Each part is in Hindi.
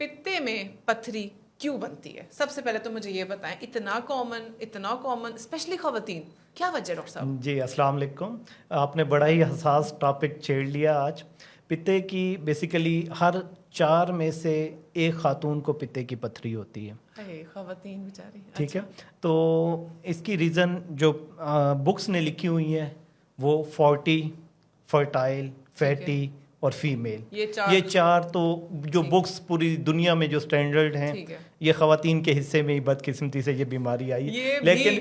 पित्ते में पथरी क्यों बनती है? सबसे पहले तो मुझे ये बताएं, इतना कॉमन स्पेशली खवातीन, क्या वजह डॉक्टर साहब? जी अस्सलाम वालेकुम। आपने बड़ा ही हसास टॉपिक छेड़ लिया आज। पित्ते की बेसिकली हर 4 में से एक खातून को पित्ते की पथरी होती है। अरे खवातीन बेचारी। ठीक है, अच्छा। तो इसकी रीज़न जो बुक्स ने लिखी हुई हैं वो 40, फर्टाइल, फैटी और फीमेल, ये चार तो जो बुक्स पूरी दुनिया में जो स्टैंडर्ड हैं, ये ख़वातीन के हिस्से में ही बदकिस्मती से ये बीमारी आई है। लेकिन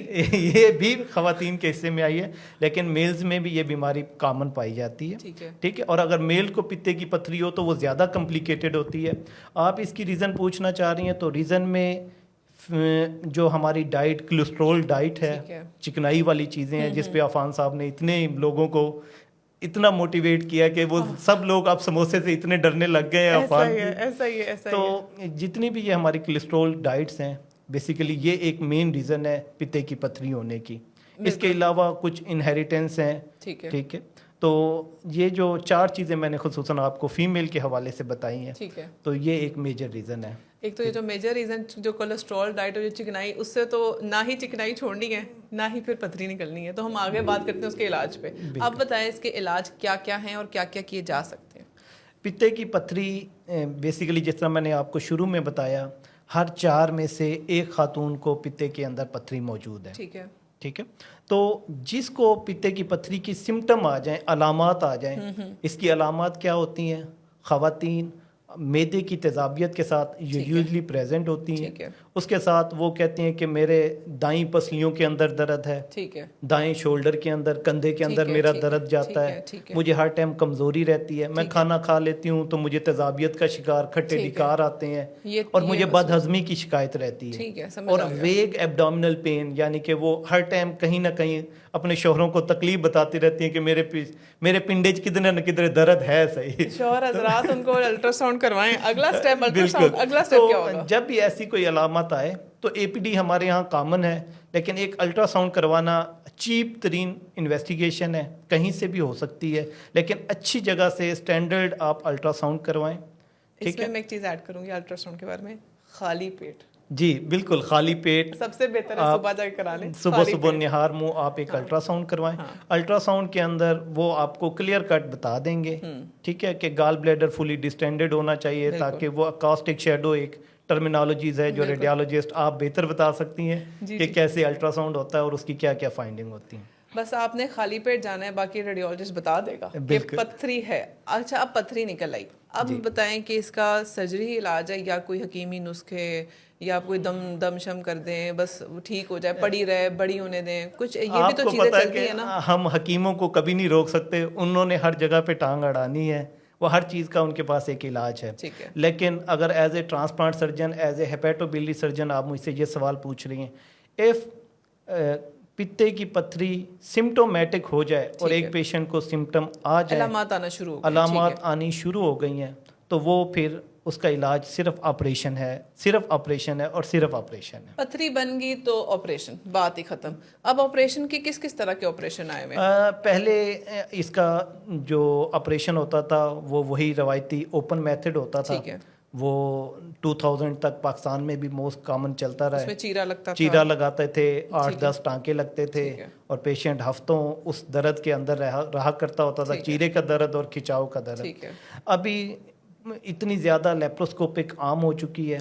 ये भी ख़वातीन के हिस्से में आई है, लेकिन मेल्स में भी ये बीमारी कॉमन पाई जाती है। ठीक है, और अगर मेल को पित्ते की पथरी हो तो वो ज़्यादा कॉम्प्लिकेटेड होती है। आप इसकी रीज़न पूछना चाह रही हैं, तो रीज़न में जो हमारी डाइट कोलेस्ट्रॉल डाइट है, चिकनाई वाली चीज़ें हैं, जिस पे अफान साहब ने इतने लोगों को इतना मोटिवेट किया कि वो सब लोग अब समोसे से इतने डरने लग गए हैं अफान की। ऐसा ही है। तो जितनी भी ये हमारी कोलेस्ट्रॉल डाइट्स हैं, बेसिकली ये एक मेन रीज़न है पित्ते की पथरी होने की। इसके अलावा कुछ इनहेरिटेंस हैं। ठीक है, तो ये जो 4 चीज़ें मैंने खुसूसन आपको फीमेल के हवाले से बताई हैं, तो ये एक मेजर रीज़न है। एक तो ये जो मेजर रीज़न जो कोलेस्ट्रॉल डाइट और जो चिकनाई, उससे तो ना ही चिकनाई छोड़नी है ना ही फिर पथरी निकलनी है। तो हम आगे बात करते हैं उसके इलाज पे। अब बताएं इसके इलाज क्या क्या हैं और क्या क्या किए जा सकते हैं? पित्ते की पथरी बेसिकली जिस तरह मैंने आपको शुरू में बताया, हर 4 में से एक खातून को पित्ते के अंदर पथरी मौजूद है। ठीक है, तो जिसको पित्ते की पथरी की सिम्टम आ जाएं, अलामात आ जाएं, इसकी अलामात क्या होती हैं? ख़वातीन मैदे की तेज़ाबियत के साथ यूजुअली प्रेजेंट होती हैं। उसके साथ वो कहती हैं कि मेरे दाईं पसलियों के अंदर दर्द है, दाएं शोल्डर के अंदर, कंधे के अंदर मेरा दर्द जाता है, मुझे हर टाइम कमज़ोरी रहती है, मैं खाना खा लेती हूँ तो मुझे तेज़ाबियत का शिकार, खट्टे डिकार आते हैं और मुझे बदहज़मी की शिकायत रहती है। और वेग एब्डोमिनल पेन, यानी कि वो हर टाइम कहीं ना कहीं अपने शोहरों को तकलीफ बताती रहती हैं कि मेरे पिंडे किधर न किधर दर्द है। सही शोहर हज़रात, उनको अल्ट्रासाउंड करवाएं। अगला स्टेप अल्ट्रासाउंड, अगला स्टेप क्या होगा? जब भी ऐसी कोई अलामत आए तो एपीडी हमारे यहाँ कॉमन है, लेकिन एक अल्ट्रासाउंड करवाना चीप तरीन इन्वेस्टिगेशन है, कहीं से भी हो सकती है, लेकिन अच्छी जगह से स्टैंडर्ड आप अल्ट्रासाउंड करवाएं। ठीक है, मैं एक चीज़ ऐड करूँगी अल्ट्रासाउंड के बारे में, खाली पेट। जी बिल्कुल, खाली पेट सबसे बेहतर है, सुबह जाकर करा लें। सुबह निहार मुंह आप एक अल्ट्रासाउंड करवाएं। अल्ट्रासाउंड के अंदर वो आपको क्लियर कट बता देंगे, ठीक है, कि गाल ब्लैडर फुली डिस्टेंडेड होना चाहिए, ताकि वो अकास्टिक शेडो, एक टर्मिनोलॉजीज है जो रेडियोलॉजिस्ट आप बेहतर बता सकती हैं कि कैसे अल्ट्रासाउंड होता है और उसकी क्या क्या फाइंडिंग होती है। बस आपने खाली पेट जाना है, बाकी रेडियोलॉजिस्ट बता देगा कि पथरी है। अच्छा, अब पथरी निकल आई, अब बताएं कि इसका सर्जरी इलाज है या कोई हकीमी नुस्खे, या आप कोई दम शम कर दें बस ठीक हो जाए, पड़ी रहे, बड़ी होने दें, कुछ ये भी तो चीज़ें चलती है ना। हम हकीमों को कभी नहीं रोक सकते, उन्होंने हर जगह पे टांग अड़ानी है, वो हर चीज़ का उनके पास एक इलाज है। लेकिन अगर as a transplant surgeon, as a hepatobiliary surgeon आप मुझसे ये सवाल पूछ रही हैं, इफ़ पित्ते की पथरी सिम्टोमेटिक हो जाए और एक पेशेंट को सिम्टम आ जाए, अलामात आनी शुरू हो गई हैं, तो वो फिर उसका इलाज सिर्फ ऑपरेशन है और सिर्फ ऑपरेशन है। पथरी बन गई तो ऑपरेशन, बात ही खत्म। अब ऑपरेशन की किस किस तरह के ऑपरेशन आए हुए? पहले इसका जो ऑपरेशन होता था वो वही रवायती ओपन मेथड होता था, वो 2000 तक पाकिस्तान में भी मोस्ट कॉमन चलता रहा है। चीरा लगाते थे, 8-10 टांके लगते थे और पेशेंट हफ्तों उस दर्द के अंदर रहा करता होता था, चीरे का दर्द और खिंचाव का दर्द। अभी इतनी ज़्यादा लेप्रोस्कोपिक आम हो चुकी है,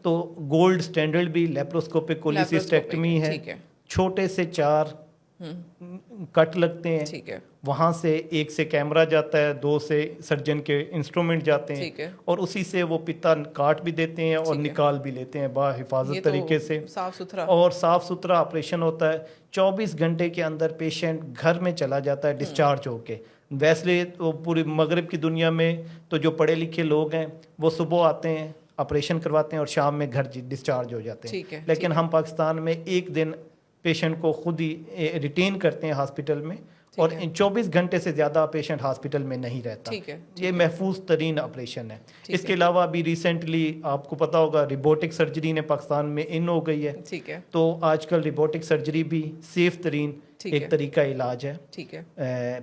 तो गोल्ड स्टैंडर्ड भी लेप्रोस्कोपिक कोलिसिस्टेक्टमी है। छोटे से 4 कट लगते हैं, वहाँ से 1 से कैमरा जाता है, 2 से सर्जन के इंस्ट्रूमेंट जाते हैं और उसी से वो पित्ता काट भी देते हैं और निकाल भी लेते हैं बाहिफाजत तरीके से। साफ सुथरा ऑपरेशन होता है। 24 घंटे के अंदर पेशेंट घर में चला जाता है डिस्चार्ज होके। वैसे तो पूरी मगरिब की दुनिया में तो जो पढ़े लिखे लोग हैं वो सुबह आते हैं, ऑपरेशन करवाते हैं और शाम में घर डिस्चार्ज हो जाते हैं। लेकिन हम पाकिस्तान में एक दिन पेशेंट को खुद ही रिटेन करते हैं हॉस्पिटल में और इन 24 घंटे से ज़्यादा पेशेंट हॉस्पिटल में नहीं रहता। ये महफूज तरीन ऑपरेशन है। इसके अलावा अभी रिसेंटली आपको पता होगा रिबोटिक सर्जरी ने पाकिस्तान में इन हो गई है, तो आजकल रिबोटिक सर्जरी भी सेफ तरीन एक तरीका इलाज है, ठीक है,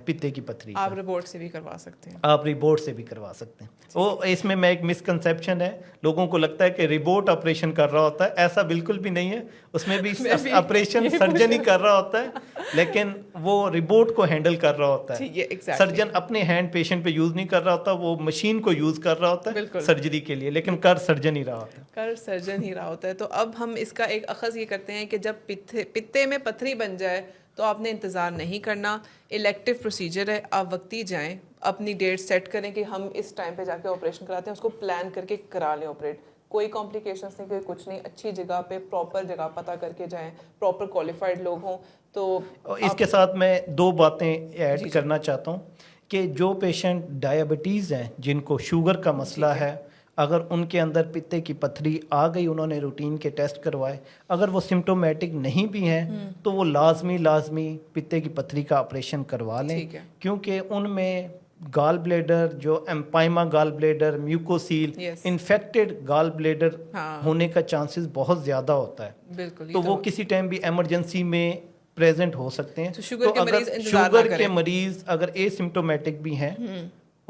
पित्ते की पथरी। आप रिपोर्ट से भी करवा सकते हैं, आप रिपोर्ट से भी करवा सकते हैं। वो इसमें मैं एक मिसकंसेप्शन है, लोगों को लगता है कि रिपोर्ट ऑपरेशन कर रहा होता है, ऐसा बिल्कुल भी नहीं है। उसमें भी ऑपरेशन सर्जन ही कर रहा होता है, लेकिन वो रिपोर्ट को हैंडल कर रहा होता है। सर्जन अपने हैंड पेशेंट पे यूज नहीं कर रहा होता, वो मशीन को यूज कर रहा होता है सर्जरी के लिए, लेकिन कर सर्जन ही रहा होता है। तो अब हम इसका एक अखज़ ये करते हैं कि जब पित्ते में पथरी बन जाए तो आपने इंतज़ार नहीं करना, इलेक्टिव प्रोसीजर है, आप वक्ती जाएं, अपनी डेट सेट करें कि हम इस टाइम पे जाके ऑपरेशन कराते हैं, उसको प्लान करके करा लें ऑपरेट। कोई कॉम्प्लिकेशंस नहीं, कोई कुछ नहीं, अच्छी जगह पे प्रॉपर जगह पता करके जाएं, प्रॉपर क्वालिफाइड लोग हों। तो इसके साथ मैं 2 बातें ऐड करना चाहता हूँ कि जो पेशेंट डायबिटीज़ हैं, जिनको शुगर का मसला है, अगर उनके अंदर पित्ते की पथरी आ गई, उन्होंने रूटीन के टेस्ट करवाए, अगर वो सिम्टोमेटिक नहीं भी हैं तो वो लाजमी पित्ते की पथरी का ऑपरेशन करवा लें, क्योंकि उनमें गाल ब्लेडर, जो empyema gall bladder, mucocele, infected gall bladder होने का चांसेस बहुत ज़्यादा होता है। बिल्कुल, तो वो किसी टाइम भी एमरजेंसी में प्रेजेंट हो सकते हैं। तो शुगर के मरीज अगर एसिम्टोमेटिक भी हैं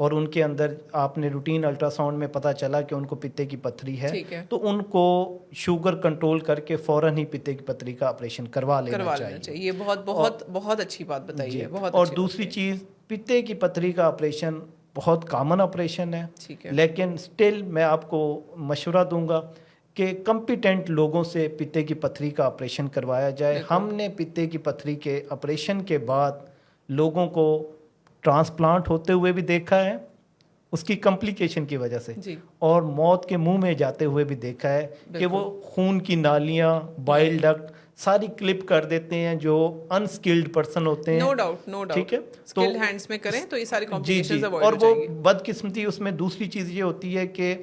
और उनके अंदर आपने रूटीन अल्ट्रासाउंड में पता चला कि उनको पित्ते की पथरी है, तो उनको शुगर कंट्रोल करके फौरन ही पित्ते की पथरी का ऑपरेशन करवा लेना चाहिए। ये बहुत अच्छी बात बताई है। और दूसरी चीज़, पित्ते की पथरी का ऑपरेशन बहुत कॉमन ऑपरेशन है, लेकिन स्टिल मैं आपको मशवरा दूंगा कि कम्पिटेंट लोगों से पित्ते की पथरी का ऑपरेशन करवाया जाए। हमने पित्ते की पथरी के ऑपरेशन के बाद लोगों को ट्रांसप्लांट होते हुए भी देखा है उसकी कॉम्प्लिकेशन की वजह से, और मौत के मुंह में जाते हुए भी देखा है कि वो खून की नालियां, बाइल डक्ट सारी क्लिप कर देते हैं जो अनस्किल्ड पर्सन होते हैं। नो डाउट ठीक है, स्किल्ड हैंड्स में करें तो ये सारी कॉम्प्लिकेशंस अवॉइड हो जाएगी। और वो बदकिस्मती उसमें दूसरी चीज़ ये होती है कि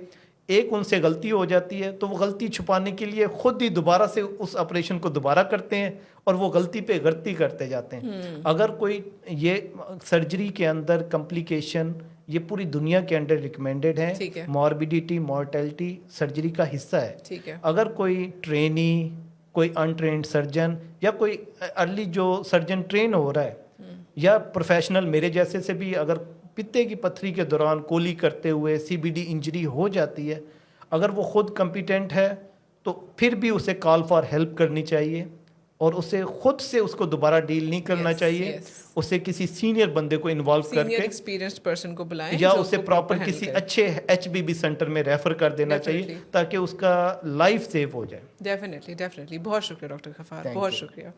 एक उनसे गलती हो जाती है तो वो गलती छुपाने के लिए खुद ही दोबारा से उस ऑपरेशन को दोबारा करते हैं और वो गलती पे गलती करते जाते हैं। अगर कोई ये सर्जरी के अंदर कॉम्प्लिकेशन, ये पूरी दुनिया के अंदर रिकमेंडेड है, मॉर्बिडिटी, मॉर्टेलिटी सर्जरी का हिस्सा है। अगर कोई ट्रेनी, कोई अनट्रेन्ड सर्जन या कोई अर्ली जो सर्जन ट्रेन हो रहा है या प्रोफेशनल मेरे जैसे से भी अगर पित्ते की पथरी के दौरान कोली करते हुए सीबीडी इंजरी हो जाती है, अगर वो खुद कॉम्पिटेंट है तो फिर भी उसे कॉल फॉर हेल्प करनी चाहिए और उसे खुद से उसको दोबारा डील नहीं करना चाहिए। उसे किसी सीनियर बंदे को इन्वॉल्व करके, एक्सपीरियंस्ड पर्सन को बुलाएं, या उसे प्रॉपर किसी अच्छे एचबीबी सेंटर में रेफर कर देना चाहिए ताकि उसका लाइफ सेव हो जाए। डेफिनेटली बहुत शुक्रिया डॉक्टर गफ्फार, बहुत शुक्रिया।